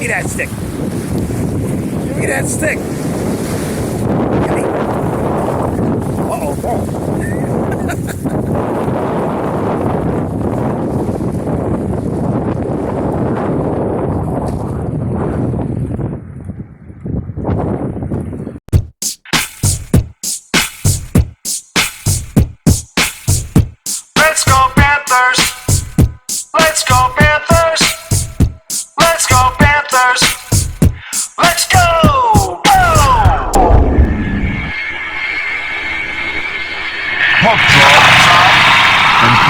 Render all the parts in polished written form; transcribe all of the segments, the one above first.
me that stick. Give me that stick. Give me. Uh-oh. Let's go Panthers! Let's go Panthers! Let's go Panthers! Let's go! Go! Puck drop. And 3,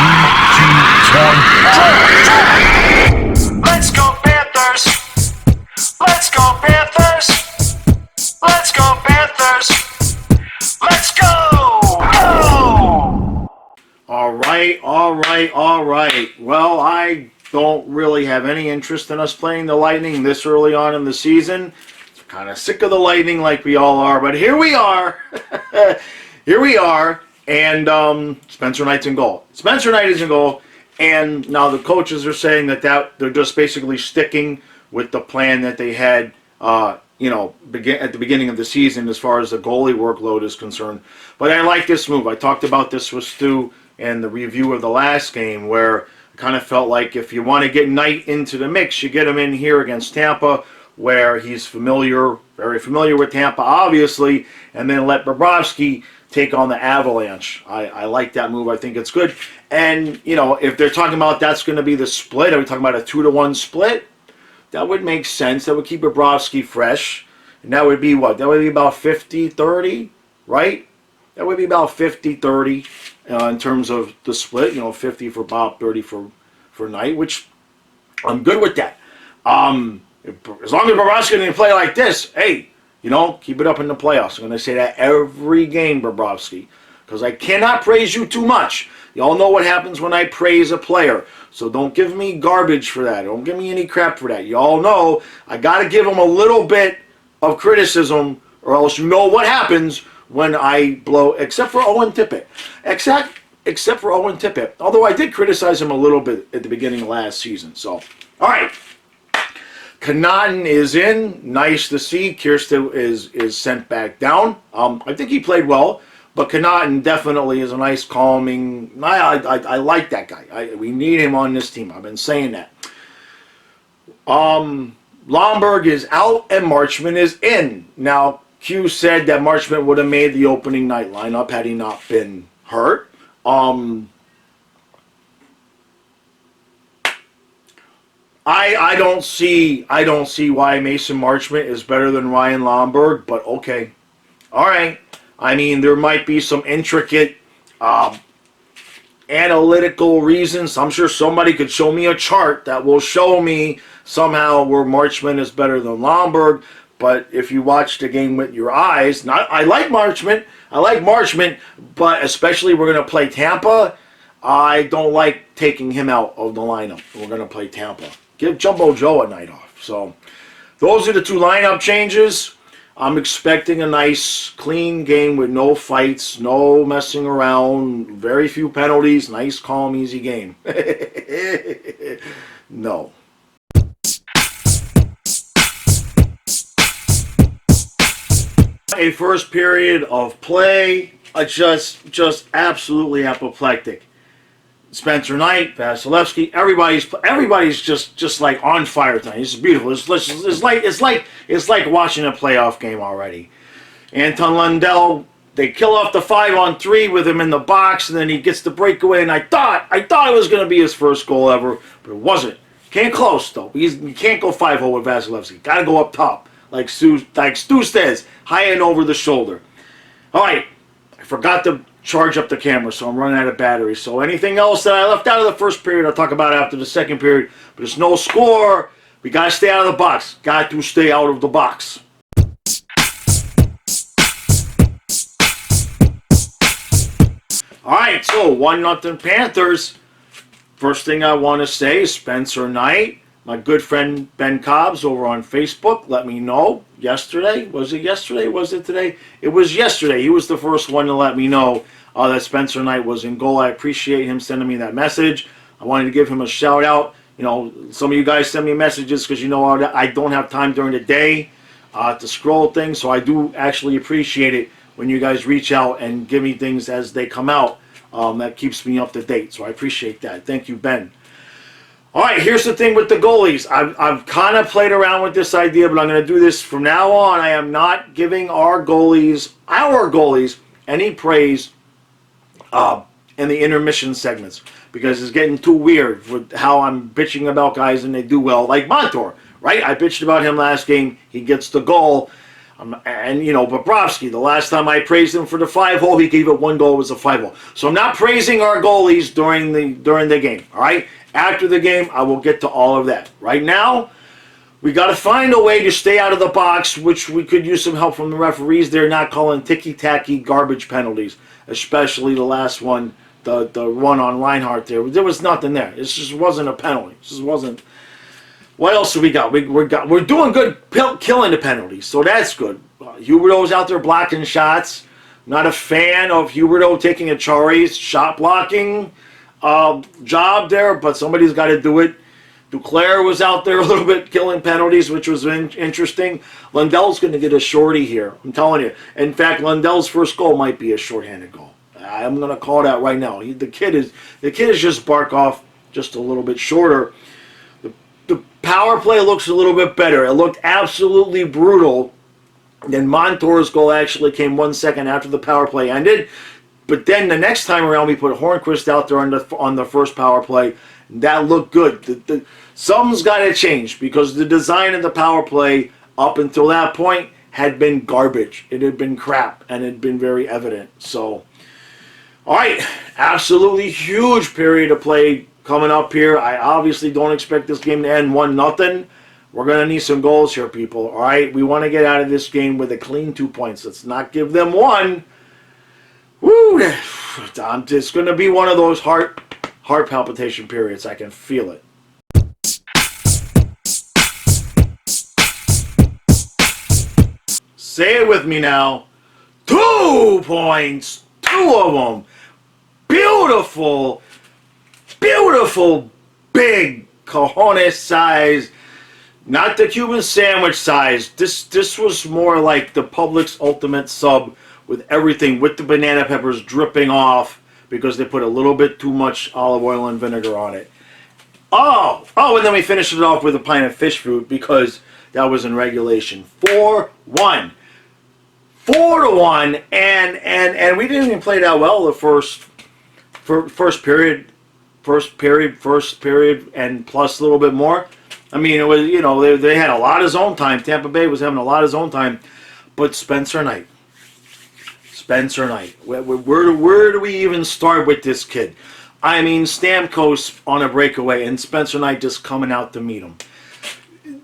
2, 1, Let's go Panthers! Let's go Panthers! Let's go Panthers! Let's go! Go! All right. Well, I don't really have any interest in us playing the Lightning this early on in the season. Kind of sick of the Lightning like we all are, but here we are. Here we are, and Spencer Knight's in goal. Spencer Knight is in goal, and now the coaches are saying that they're just basically sticking with the plan that they had, at the beginning of the season as far as the goalie workload is concerned. But I like this move. I talked about this with Stu in the review of the last game, where I kind of felt like if you want to get Knight into the mix, you get him in here against Tampa, where he's very familiar with Tampa, obviously, and then let Bobrovsky take on the Avalanche. I like that move. I think it's good. And, if they're talking about that's going to be the split, are we talking about a 2-to-1 split? That would make sense. That would keep Bobrovsky fresh. And that would be what? That would be about 50-30, right? That would be about 50-30 in terms of the split. 50 for Bob, 30 for Knight, which I'm good with that. As long as Bobrovsky didn't play like this, hey, keep it up in the playoffs. I'm going to say that every game, Bobrovsky, because I cannot praise you too much. Y'all know what happens when I praise a player. So don't give me garbage for that. Don't give me any crap for that. Y'all know I got to give him a little bit of criticism, or else you know what happens when I blow, except for Owen Tippett. Except for Owen Tippett. Although I did criticize him a little bit at the beginning of last season. So, all right. Connaughton is in. Nice to see. Kirsten is sent back down. I think he played well, but Connaughton definitely is a nice calming. I like that guy. We need him on this team. I've been saying that. Lomberg is out and Marchment is in. Now, Q said that Marchment would have made the opening night lineup had he not been hurt. I don't see why Mason Marchment is better than Ryan Lomberg, but okay. All right. I mean, there might be some intricate analytical reasons. I'm sure somebody could show me a chart that will show me somehow where Marchment is better than Lomberg. But if you watch the game with your eyes, I like Marchment, but especially we're going to play Tampa. I don't like taking him out of the lineup. We're going to play Tampa. Give Jumbo Joe a night off. So those are the two lineup changes. I'm expecting a nice, clean game with no fights, no messing around, very few penalties, nice, calm, easy game. No. A first period of play, just absolutely apoplectic. Spencer Knight, Vasilevsky, everybody's just like on fire tonight. It's beautiful. It's like watching a playoff game already. Anton Lundell, they kill off the 5-on-3 with him in the box, and then he gets the breakaway. And I thought it was going to be his first goal ever, but it wasn't. Came close though. You can't go 5-0 with Vasilevsky. Got to go up top, like Stu says, high and over the shoulder. All right, I forgot to charge up the camera, so I'm running out of battery. So anything else that I left out of the first period, I'll talk about after the second period. But there's no score. We got to stay out of the box. Got to stay out of the box. All right, so 1-0 Panthers. First thing I want to say is Spencer Knight, my good friend Ben Cobbs over on Facebook, let me know yesterday. Was it yesterday? Was it today? It was yesterday. He was the first one to let me know that Spencer Knight was in goal. I appreciate him sending me that message. I wanted to give him a shout out. You know, some of you guys send me messages because you know I don't have time during the day to scroll things. So I do actually appreciate it when you guys reach out and give me things as they come out. That keeps me up to date. So I appreciate that. Thank you, Ben. All right, here's the thing with the goalies. I've kind of played around with this idea, but I'm going to do this from now on. I am not giving our goalies, any praise in the intermission segments because it's getting too weird with how I'm bitching about guys and they do well, like Montour, right? I bitched about him last game. He gets the goal. And, you know, Bobrovsky, the last time I praised him for the 5-hole, he gave it 1 goal, it was a 5-hole. So I'm not praising our goalies during the game, all right? After the game, I will get to all of that. Right now, we got to find a way to stay out of the box, which we could use some help from the referees. They're not calling ticky-tacky garbage penalties, especially the last one, the one on Reinhardt there. There was nothing there. It just wasn't a penalty. It just wasn't. What else have we got? We're doing good killing the penalties, so that's good. Huberto's out there blocking shots. Not a fan of Huberto taking a Chari's shot blocking job there, but somebody's got to do it. Duclair was out there a little bit killing penalties, which was interesting. Lundell's going to get a shorty here. I'm telling you. In fact, Lundell's first goal might be a shorthanded goal. I'm going to call that right now. The kid is just Barkov, just a little bit shorter. The power play looks a little bit better. It looked absolutely brutal. Then Montour's goal actually came 1 second after the power play ended. But then the next time around, we put Hornquist out there on the first power play. That looked good. Something's got to change because the design of the power play up until that point had been garbage. It had been crap, and it had been very evident. So, all right, absolutely huge period of play coming up here. I obviously don't expect this game to end 1-0. We're going to need some goals here, people. All right, we want to get out of this game with a clean 2 points. Let's not give them one. Woo! It's going to be one of those heart palpitation periods. I can feel it. Say it with me now. 2 points. 2 of them. Beautiful, big cojones size. Not the Cuban sandwich size. This was more like the Publix Ultimate Sub with everything, with the banana peppers dripping off because they put a little bit too much olive oil and vinegar on it. Oh, and then we finished it off with a pint of fish food because that was in regulation. 4-1. 4-1, and we didn't even play that well the first period, and plus a little bit more. I mean, it was, you know, they had a lot of zone time. Tampa Bay was having a lot of zone time, but Spencer Knight. Where do we even start with this kid? I mean, Stamkos on a breakaway and Spencer Knight just coming out to meet him.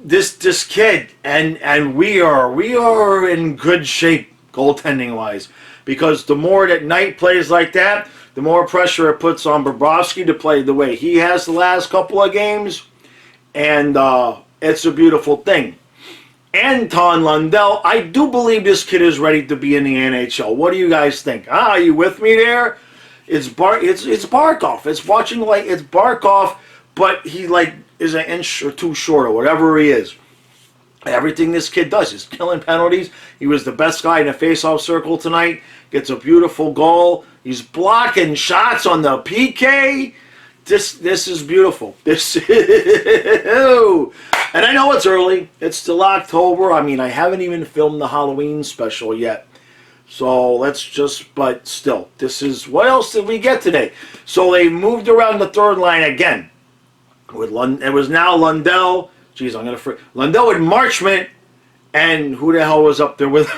This kid, and we are in good shape goaltending wise, because the more that Knight plays like that, the more pressure it puts on Bobrovsky to play the way he has the last couple of games, and it's a beautiful thing. Anton Lundell, I do believe this kid is ready to be in the NHL. What do you guys think? Are you with me there? It's Barkov. It's Barkov, but he is an inch or two short or whatever he is. Everything this kid does is killing penalties. He was the best guy in the face-off circle tonight. Gets a beautiful goal. He's blocking shots on the PK. This is beautiful. And I know it's early. It's still October. I mean, I haven't even filmed the Halloween special yet. So but still, this is, what else did we get today? So they moved around the third line again. It was now Lundell. Jeez, I'm going to forget. Lundell with Marchment. And who the hell was up there with?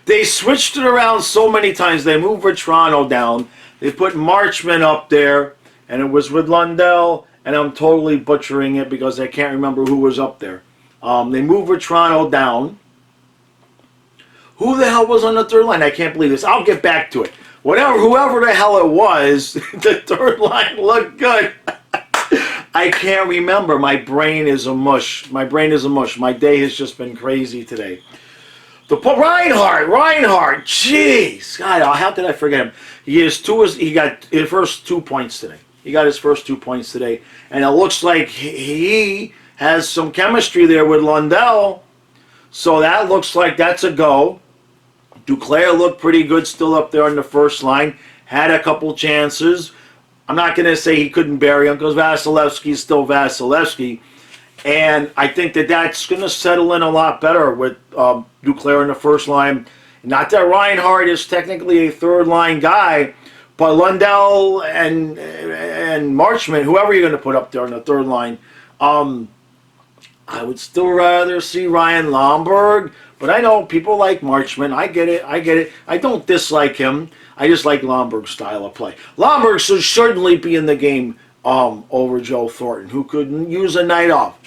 They switched it around so many times. They moved Vetrano down. They put Marchment up there. And it was with Lundell. And I'm totally butchering it because I can't remember who was up there. They moved Vetrano down. Who the hell was on the third line? I can't believe this. I'll get back to it. Whoever the hell it was, the third line looked good. I can't remember. My brain is a mush. My day has just been crazy today. Reinhardt. Jeez. God, how did I forget him? He got his first 2 points today. He got his first 2 points today. And it looks like he has some chemistry there with Lundell. So that looks like that's a go. Duclair looked pretty good still up there on the first line. Had a couple chances. I'm not going to say he couldn't bury him because Vasilevsky's still Vasilevsky. And I think that that's going to settle in a lot better with Duclair in the first line. Not that Reinhardt is technically a third-line guy, but Lundell and Marchment, whoever you're going to put up there on the third line, I would still rather see Ryan Lomberg. But I know people like Marchment. I get it. I don't dislike him. I just like Lomberg's style of play. Lomberg should certainly be in the game over Joe Thornton, who could use a night off.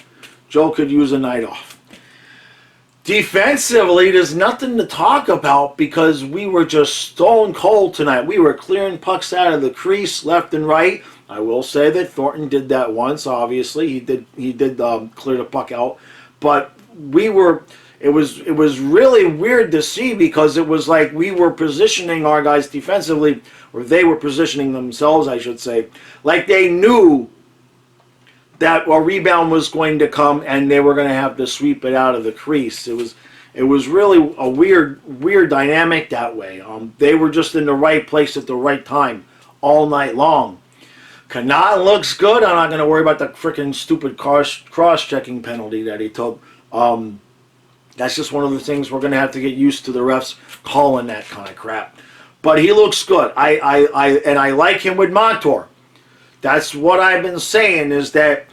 Joe could use a night off. Defensively, there's nothing to talk about because we were just stone cold tonight. We were clearing pucks out of the crease left and right. I will say that Thornton did that once. Obviously, he did clear the puck out, but we were. It was really weird to see because it was like we were positioning our guys defensively, or they were positioning themselves, I should say, like they knew that a rebound was going to come and they were going to have to sweep it out of the crease. It was really a weird dynamic that way. They were just in the right place at the right time all night long. Kanat looks good. I'm not going to worry about the freaking stupid cross-checking penalty that he took. That's just one of the things we're going to have to get used to the refs calling that kind of crap. But he looks good. I like him with Montour. That's what I've been saying is that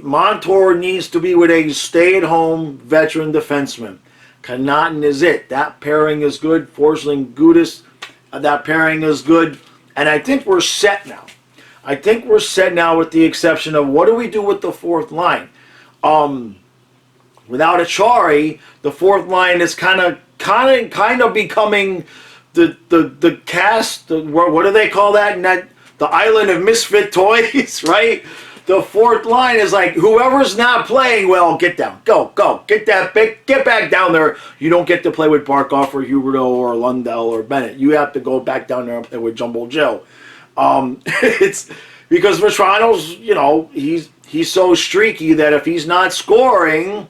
Montour needs to be with a stay-at-home veteran defenseman. Connaughton is it. That pairing is good. Forsling, Gudis, that pairing is good. And I think we're set now. I think we're set now with the exception of what do we do with the fourth line? Without Achari, the fourth line is kind of becoming the cast. What do they call that? The island of misfit toys, right? The fourth line is like whoever's not playing well, get down, go, get back down there. You don't get to play with Barkov or Huberdeau or Lundell or Bennett. You have to go back down there and play with Jumbo Joe. It's because Vetrano's, he's so streaky that if he's not scoring,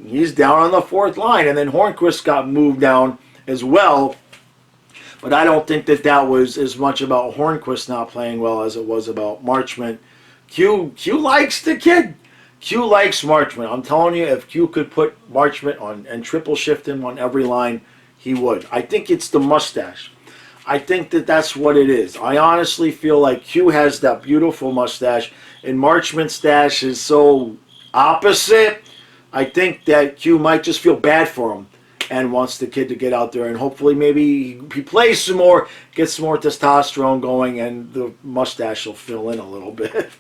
he's down on the fourth line. And then Hornquist got moved down as well. But I don't think that was as much about Hornquist not playing well as it was about Marchment. Q likes the kid. Q likes Marchment. I'm telling you, if Q could put Marchment on and triple shift him on every line, he would. I think it's the mustache. I think that's what it is. I honestly feel like Q has that beautiful mustache, and Marchment's stash is so opposite. I think that Q might just feel bad for him and wants the kid to get out there and hopefully maybe he plays some more, gets some more testosterone going, and the mustache will fill in a little bit.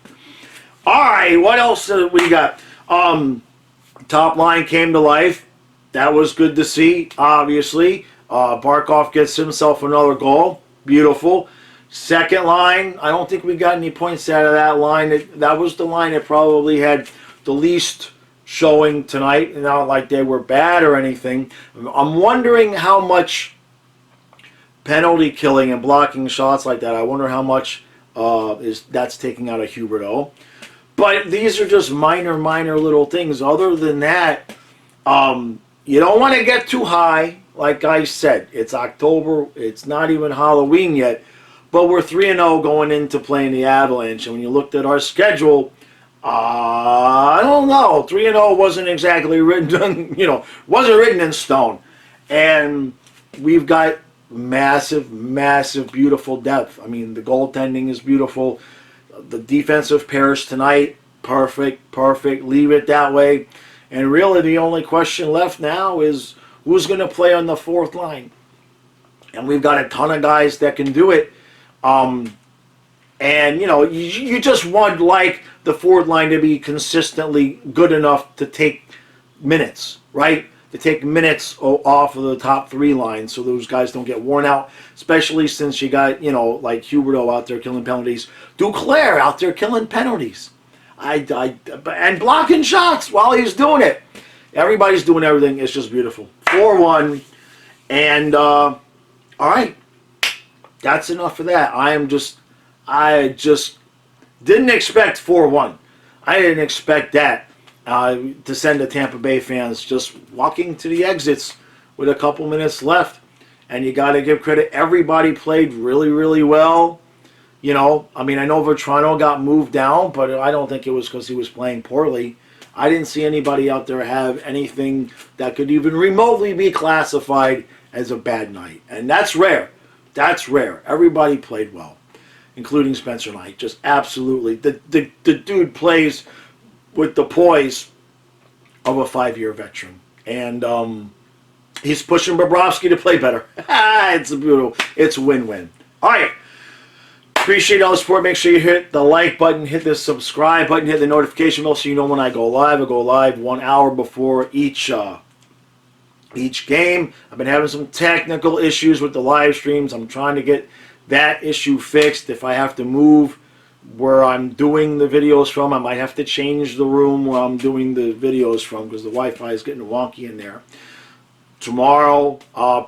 All right, what else we got? Top line came to life. That was good to see, obviously. Barkov gets himself another goal. Beautiful. Second line, I don't think we got any points out of that line. That was the line that probably had the least showing tonight. Not like they were bad or anything. I'm wondering how much penalty killing and blocking shots like that, I wonder how much that's taking out of Huberdeau. But these are just minor little things. Other than that, you don't want to get too high. Like I said, it's October. It's not even Halloween yet. But we're 3-0 going into playing the Avalanche. And when you looked at our schedule, I don't know. 3-0 wasn't exactly written, wasn't written in stone. And we've got massive, beautiful depth. I mean, the goaltending is beautiful. The defensive pairs tonight, perfect. Leave it that way. And really the only question left now is who's going to play on the fourth line. And we've got a ton of guys that can do it. And, you just want, like, the fourth line to be consistently good enough to take minutes, right? To take minutes off of the top three lines so those guys don't get worn out, especially since you got, like Huberdeau out there killing penalties. Duclair out there killing penalties. And blocking shots while he's doing it. Everybody's doing everything. It's just beautiful. 4-1. And, all right. That's enough of that. I just didn't expect 4-1. I didn't expect that to send the Tampa Bay fans just walking to the exits with a couple minutes left. And you got to give credit. Everybody played really, really well. You know, I mean, I know Vetrano got moved down, but I don't think it was because he was playing poorly. I didn't see anybody out there have anything that could even remotely be classified as a bad night. And that's rare. That's rare. Everybody played well, including Spencer Knight. Just absolutely. The dude plays with the poise of a 5-year veteran. And he's pushing Bobrovsky to play better. It's a beautiful. It's a win-win. All right. Appreciate all the support. Make sure you hit the like button, hit the subscribe button, hit the notification bell so you know when I go live. I go live 1 hour before each game. I've been having some technical issues with the live streams. I'm trying to get that issue fixed. If I have to move where I'm doing the videos from, I might have to change the room where I'm doing the videos from because the Wi-Fi is getting wonky in there. Tomorrow,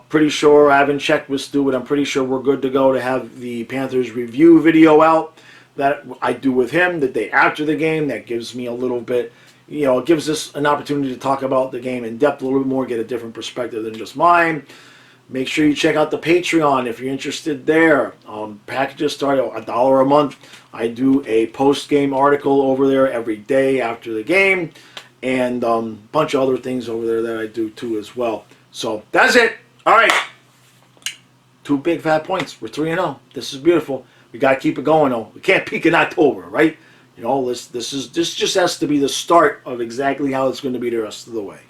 pretty sure, I haven't checked with Stu, but I'm pretty sure we're good to go to have the Panthers review video out that I do with him the day after the game. That gives me a little bit, you know, it gives us an opportunity to talk about the game in depth a little bit more, get a different perspective than just mine. Make sure you check out the Patreon if you're interested there. Packages start at $1 a month. I do a post-game article over there every day after the game, and a bunch of other things over there that I do too as well. So that's it. All right. 2 big fat points. We're 3-0. This is beautiful. We got to keep it going though. We can't peak in October, right? You know, this just has to be the start of exactly how it's going to be the rest of the way.